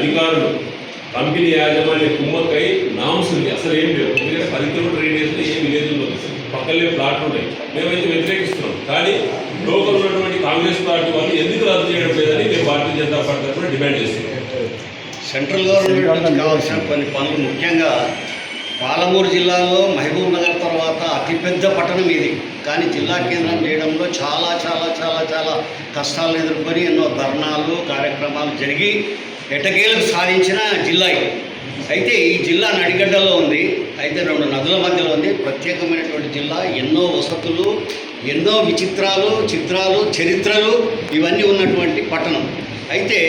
అధికారులు కంపెనీ యాజమాన్య కుమ్మక్కై నామ్స్ ఉంది, అసలు ఏం లేవు. ఎందుకంటే 10 కిలోమీటర్ రేడియస్లో ఏ విలేజ్ ఉందో పక్కనే ప్లాట్లు ఉన్నాయి. మేమైతే వ్యతిరేకిస్తున్నాం. కానీ లోకల్ ఉన్నటువంటి కాంగ్రెస్ పార్టీ వాళ్ళు ఎందుకు రద్దు చేయడం లేదని మేము భారతీయ జనతా పార్టీ తరఫున డిమాండ్ చేస్తున్నాం. సెంట్రల్ గవర్నమెంట్ కావాల్సిన కొన్ని పనులు, ముఖ్యంగా పాలమూరు జిల్లాలో మహబూబ్ నగర్ తర్వాత అతిపెద్ద పట్టణం ఇది. కానీ జిల్లా కేంద్రం చేయడంలో చాలా చాలా చాలా చాలా కష్టాలను ఎదుర్కొని ఎన్నో ధర్నాలు కార్యక్రమాలు జరిగి ఎటకేలకు సాధించిన జిల్లా ఇది. అయితే ఈ జిల్లా నడిగడ్డలో ఉంది, అయితే 2 నదుల మధ్యలో ఉంది. ప్రత్యేకమైనటువంటి జిల్లా, ఎన్నో వసతులు, ఎన్నో విచిత్రాలు, చిత్రాలు, చరిత్రలు ఇవన్నీ ఉన్నటువంటి పట్టణం. అయితే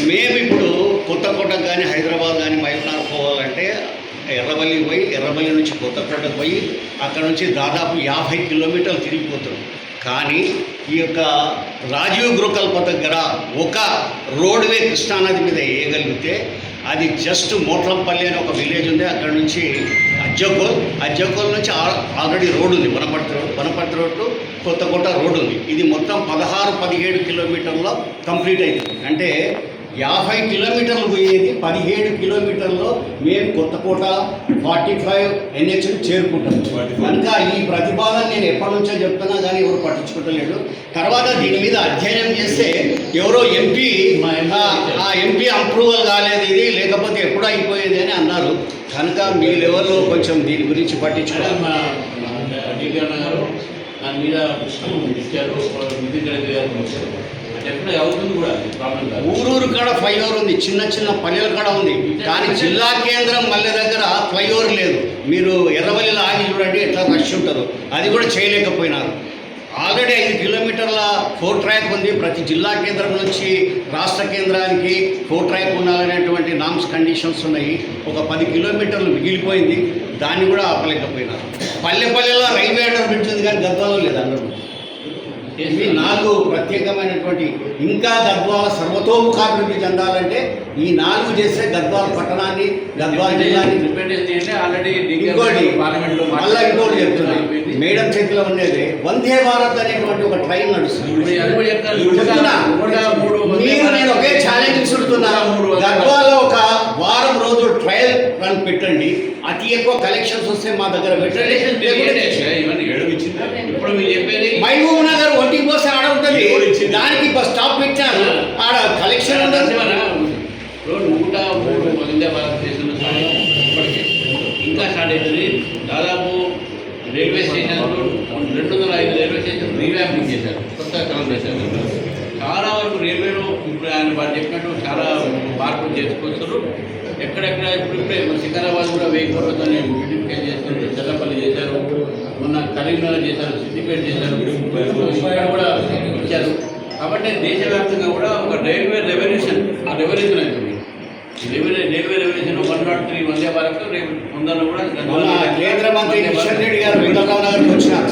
మేము ఇప్పుడు కొత్తకోటకు కానీ హైదరాబాద్ కానీ మహబూబ్నగర్ పోవాలంటే ఎర్రవల్లి పోయి, ఎర్రవల్లి నుంచి కొత్తకోటకు పోయి అక్కడ నుంచి దాదాపు 50 కిలోమీటర్లు తిరిగిపోతున్నాం. కానీ ఈ యొక్క రాజీవ్ గృహకల్ప దగ్గర ఒక రోడ్వే కృష్ణానది మీద వేయగలిగితే అది జస్ట్ మోట్లంపల్లి అని ఒక విలేజ్ ఉంది, అక్కడ నుంచి అజ్జకోల్ నుంచి ఆల్రెడీ రోడ్డు ఉంది, వనపర్తి రోడ్డు కొత్తకోట రోడ్డు ఉంది. ఇది మొత్తం 16-17 కిలోమీటర్లో కంప్లీట్ అవుతుంది. అంటే 50 కిలోమీటర్లు పోయేది 17 కిలోమీటర్లో మేము కొత్తకోట 45 NH చేరుకుంటాం. కనుక ఈ ప్రతిపాదన నేను ఎప్పటి నుంచో చెప్తున్నా కానీ ఎవరు పట్టించుకుంటలేడు. తర్వాత దీని మీద అధ్యయనం చేస్తే ఎవరో ఎంపీ అప్రూవల్ కాలేదు ఇది, లేకపోతే ఎప్పుడు అయిపోయేది అని అన్నారు. కనుక మీ లెవెల్లో కొంచెం దీని గురించి పట్టించుకోవాలి. దాని మీద ఇచ్చారు, అవుతుంది కూడా ఊరూరు కాడ ఫ్లైఓవర్ ఉంది, చిన్న చిన్న పల్లెల కాడ ఉంది. కానీ జిల్లా కేంద్రం మల్లె దగ్గర ఫ్లైఓవర్ లేదు. మీరు ఎర్రవల్లిలో ఆగి చూడండి ఎట్లా రష్ ఉంటారు, అది కూడా చేయలేకపోయినారు. ఆల్రెడీ 5 కిలోమీటర్ల 4 ట్రాక్ ఉంది. ప్రతి జిల్లా కేంద్రం నుంచి రాష్ట్ర కేంద్రానికి 4 ట్రాక్ ఉండాలనేటువంటి నామ్స్ కండిషన్స్ ఉన్నాయి. ఒక 10 కిలోమీటర్లు మిగిలిపోయింది, దాన్ని కూడా ఆపలేకపోయినారు. పల్లెలో రైల్వే అండర్ బ్రిడ్జ్ ఉంది కానీ గద్వాలో లేదు అందరూ. ఇవి 4 ప్రత్యేకమైనటువంటి, ఇంకా గద్వాల సర్వతోముఖాభివృద్ధి చెందాలంటే ఈ 4 చేస్తే గద్వాల పట్టణాన్ని, గద్వాల జిల్లాని. ఇంకోటి మళ్ళీ ఇంకోటి చెప్తున్నాయి, మేడం చేతిలో ఉండేది వందే భారత్ అనేటువంటి ఒక ట్రైన్ నడుస్తుంది. మీరు నేను ఒకే ఛాలెంజ్ ఇస్తున్నా, గద్వాలో ఒక వారం రోజులు ట్రయల్ రన్ పెట్టండి, అతి ఎక్కువ కలెక్షన్స్ వస్తే మా దగ్గర పెట్టండి. మహబూబ్ నగర్ ఒంటికి పోస్తే ఆడ ఉంటుంది, దానికి బస్ స్టాప్ పెట్టారు, ఆడ కలెక్షన్ ఉండదు. 103 వందే భారత్ స్టేషన్ ఇంకా స్టార్ట్ అవుతుంది. దాదాపు రైల్వే స్టేషన్లో 205 రైల్వే స్టేషన్ రీవ్యాంపింగ్ చేశారు, కొత్తగా కలెక్ట్ చేశారు. చాలా వరకు రైల్వేలో ఇప్పుడు ఆయన వారు చెప్పినట్టు చాలా మార్పులు చేసుకొస్తారు. ఎక్కడెక్కడ ఇప్పుడిప్పుడే సికింద్రాబాద్ కూడా 1000 కోట్లతో బ్యూటిఫికేషన్ చేస్తారు, చెల్లపల్లి చేశారు, మొన్న కరీంనగర్ చేశారు, సిద్దిపేట చేశారు, ఇక్కడ కూడా ఇచ్చారు. కాబట్టి దేశవ్యాప్తంగా కూడా ఒక రైల్వే రెవల్యూషన్ అవుతుంది. రైల్వే రెవల్యూషన్ 103 వందే భారత్ ముందర కూడా కేంద్ర మంత్రి కిషన్ రెడ్డి గారు నగర్కి వచ్చినారు,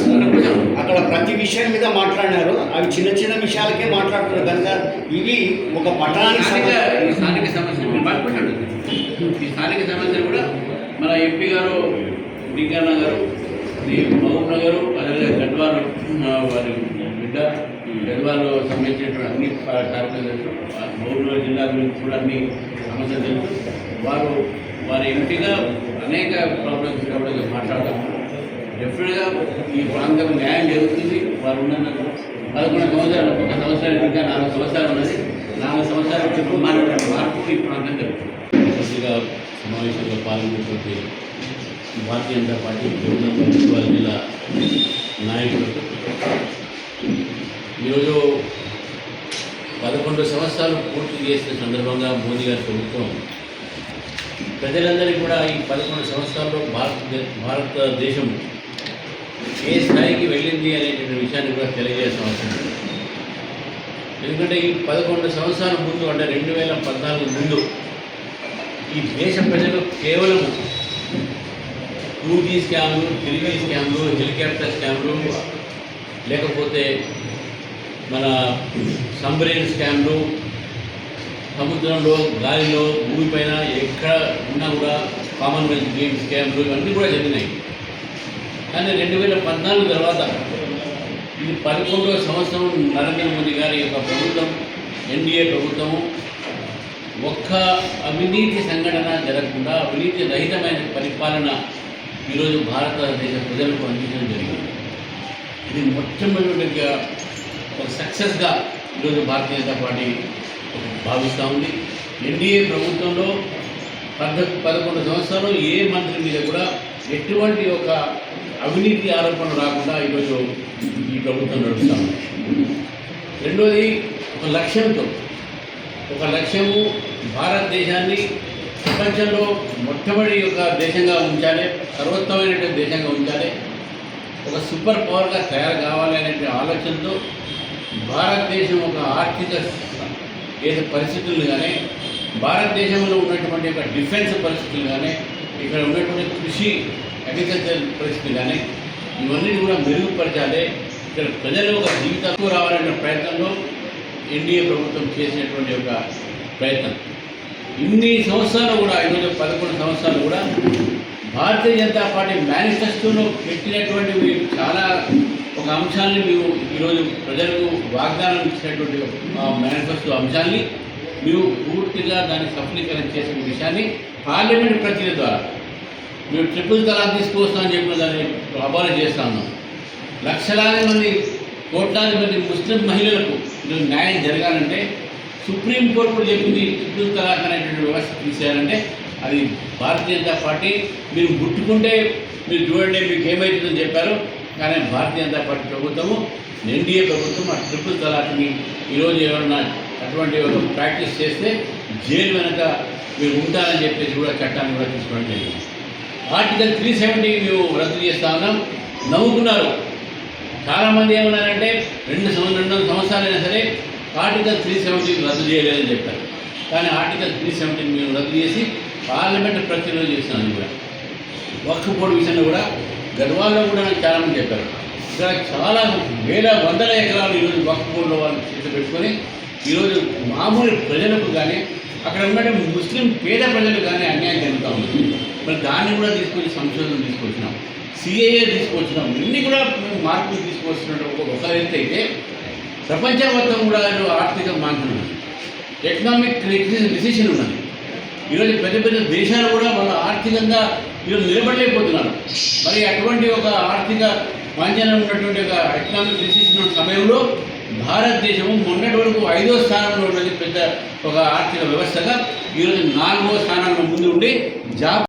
అక్కడ ప్రతి విషయం మీద మాట్లాడినారు. అవి చిన్న చిన్న విషయాలకే మాట్లాడుతున్నారు. కనుక ఇవి ఒక పట్టణానికి స్థానిక సమస్యలు మాట్లాడుతుంది. ఈ స్థానిక సమస్యలు కూడా మన ఎంపీ గారు డికన్న గారు, మహబూబ్ నగర్, అదేవిధంగా గద్వాల్ వారి బిడ్డ, గద్వాల్లో సంబంధించినటువంటి అన్ని కార్యక్రమాలు, మహబూబ్ నగర్ జిల్లా గురించి కూడా అన్ని సమస్యలు తెలుసు. వారి ఎంపీగా అనేక ప్రాబ్లమ్స్ కూడా మాట్లాడతాము. డెఫినెట్గా ఈ ప్రాంతం న్యాయం జరుగుతుంది. వారు ఉన్న 11 సంవత్సరాలు, ఒక సంవత్సరాలు ఇంకా 4 సంవత్సరాలు ఉన్నది. 4 సంవత్సరాలు మాట్లాడే మార్పు ఈ ప్రాంతం జరుగుతుంది. కొద్దిగా సమావేశంలో పాల్గొన్నటువంటి భారతీయ జనతా పార్టీ గద్వాల జిల్లా నాయకులు ఈరోజు 11 సంవత్సరాలు పూర్తి చేసిన సందర్భంగా మోదీ గారి ప్రభుత్వం ప్రజలందరికీ కూడా ఈ 11 సంవత్సరాల్లో భారతదేశం ఏ స్థాయికి వెళ్ళింది అనేటువంటి విషయాన్ని కూడా తెలియజేయాల్సిన అవసరం ఉంది. ఎందుకంటే ఈ 11 సంవత్సరాల ముందు, అంటే 2014 ముందు ఈ దేశ ప్రజలు కేవలం 2G స్కామ్లు, 3G స్కామ్లు, హెలికాప్టర్ స్కామ్లు, లేకపోతే మన సబ్‌మరీన్ స్కామ్లు, సముద్రంలో, గాలిలో, భూమిపైన ఎక్కడ ఉన్నా కూడా కామన్వెల్త్ గేమ్స్ స్కామ్లు ఇవన్నీ కూడా జరిగినాయి. కానీ 2014 తర్వాత ఇది 11వ సంవత్సరం నరేంద్ర మోదీ గారి యొక్క ప్రభుత్వం, ఎన్డీఏ ప్రభుత్వము ఒక్క అవినీతి సంఘటన జరగకుండా అవినీతి రహితమైన పరిపాలన ఈరోజు భారతదేశ ప్రజలకు అందించడం జరిగింది. ఇది మొట్టమొదటిగా ఒక సక్సెస్గా ఈరోజు భారతీయ జనతా పార్టీ భావిస్తూ ఉంది. ఎన్డీఏ ప్రభుత్వంలో 11 సంవత్సరాలు ఏ మంత్రి మీద కూడా ఎటువంటి ఒక అవినీతి ఆరోపణలు రాకుండా ఈరోజు ఈ ప్రభుత్వం నడుస్తూ ఉంది. రెండోది ఒక లక్ష్యము భారతదేశాన్ని ప్రపంచంలో మొట్టమొదటి ఒక దేశంగా ఉంచాలి, సర్వోత్తమైనటువంటి దేశంగా ఉంచాలి, ఒక సూపర్ పవర్గా తయారు కావాలి అనే ఆలోచనతో భారతదేశం ఒక ఆర్థిక పరిస్థితులు కానీ, భారతదేశంలో ఉన్నటువంటి ఒక డిఫెన్స్ పరిస్థితులు కానీ, ఇక్కడ ఉన్నటువంటి కృషి అగ్రికల్చర్ పరిస్థితులు కానీ ఇవన్నీ కూడా మెరుగుపరచాలి, ఇక్కడ ప్రజలు ఒక జీవితాలకు రావాలనే ప్రయత్నంలో ఎన్డీఏ ప్రభుత్వం చేసినటువంటి ఒక ప్రయత్నం. ఇన్ని సంవత్సరాలు కూడా ఈరోజు 11 సంవత్సరాలు కూడా భారతీయ జనతా పార్టీ మేనిఫెస్టోలో పెట్టినటువంటి చాలా ఒక అంశాన్ని మేము ఈరోజు ప్రజలకు వాగ్దానం ఇచ్చినటువంటి మేనిఫెస్టో అంశాన్ని మేము పూర్తిగా దాన్ని సఫలీకరణ చేసిన విషయాన్ని పార్లమెంట్ ప్రక్రియ ద్వారా మేము ట్రిపుల్ తలాక్ తీసుకొస్తామని చెప్పిన దాన్ని అబాలిష్ చేస్తా ఉన్నాం. లక్షలాది మంది కోట్లాది మంది ముస్లిం మహిళలకు ఈరోజు న్యాయం జరగాలంటే సుప్రీంకోర్టు కూడా చెప్పింది ట్రిపుల్ తలాక్ అనేటువంటి వ్యవస్థ తీసేయాలంటే అది భారతీయ జనతా పార్టీ మీరు ముట్టుకుంటే మీరు చూడండి మీకు ఏమవుతుందని చెప్పారు. కానీ భారతీయ జనతా పార్టీ ప్రభుత్వము ఎన్డీఏ ప్రభుత్వం ఆ ట్రిపుల్ తలాక్ని ఈరోజు ఎవరన్నా అటువంటి ప్రాక్టీస్ చేస్తే జైలు వెనక మీరు ఉంటారని చెప్పేసి కూడా చట్టాన్ని కూడా తీసుకోవడం జరిగింది. ఆర్టికల్ 370 మేము రద్దు చేస్తా ఉన్నాం. నవ్వుకున్నారు చాలామంది. ఏమన్నారంటే 2 సంవత్సరాలైనా సరే ఆర్టికల్ 370 రద్దు చేయలేదని చెప్పారు. కానీ ఆర్టికల్ 370 మేము రద్దు చేసి పార్లమెంట్ ప్రక్రియలో చేస్తున్నాం. కూడా వక్ఫ్ బోర్డు విషయంలో కూడా గద్వాల్లో కూడా నాకు చాలామంది చెప్పారు. ఇక్కడ చాలా వందల ఎకరాలు ఈరోజు వక్ఫ్ బోర్డులో వాళ్ళు చేతి పెట్టుకొని ఈరోజు మామూలు ప్రజలకు కానీ అక్కడ ఉన్నటువంటి ముస్లిం పేద ప్రజలు కానీ అన్యాయం జరుగుతూ ఉంది. మరి దాన్ని కూడా తీసుకొచ్చి సంశోధన తీసుకొచ్చినాం, సిఏఏ తీసుకొచ్చినాం, ఇన్ని కూడా మేము మార్పులు తీసుకొచ్చినట్టు ఒక ఎత్తు అయితే ప్రపంచం మొత్తం కూడా ఆర్థిక మాంద్యం ఉన్నది, ఎకనామిక్ రిసెషన్ ఉన్నది. ఈరోజు పెద్ద పెద్ద దేశాలు కూడా వాళ్ళ ఆర్థికంగా ఈరోజు నిలబడలేకపోతున్నారు. మరి అటువంటి ఒక ఆర్థిక మాంద్యం ఉన్నటువంటి ఒక ఎకనామిక్ రిసెషన్ సమయంలో భారతదేశము మొన్నటి వరకు 5వ స్థానంలో ఉన్నది పెద్ద ఒక ఆర్థిక వ్యవస్థగా ఈరోజు 4వ స్థానంలో ముందు ఉండి జాబ్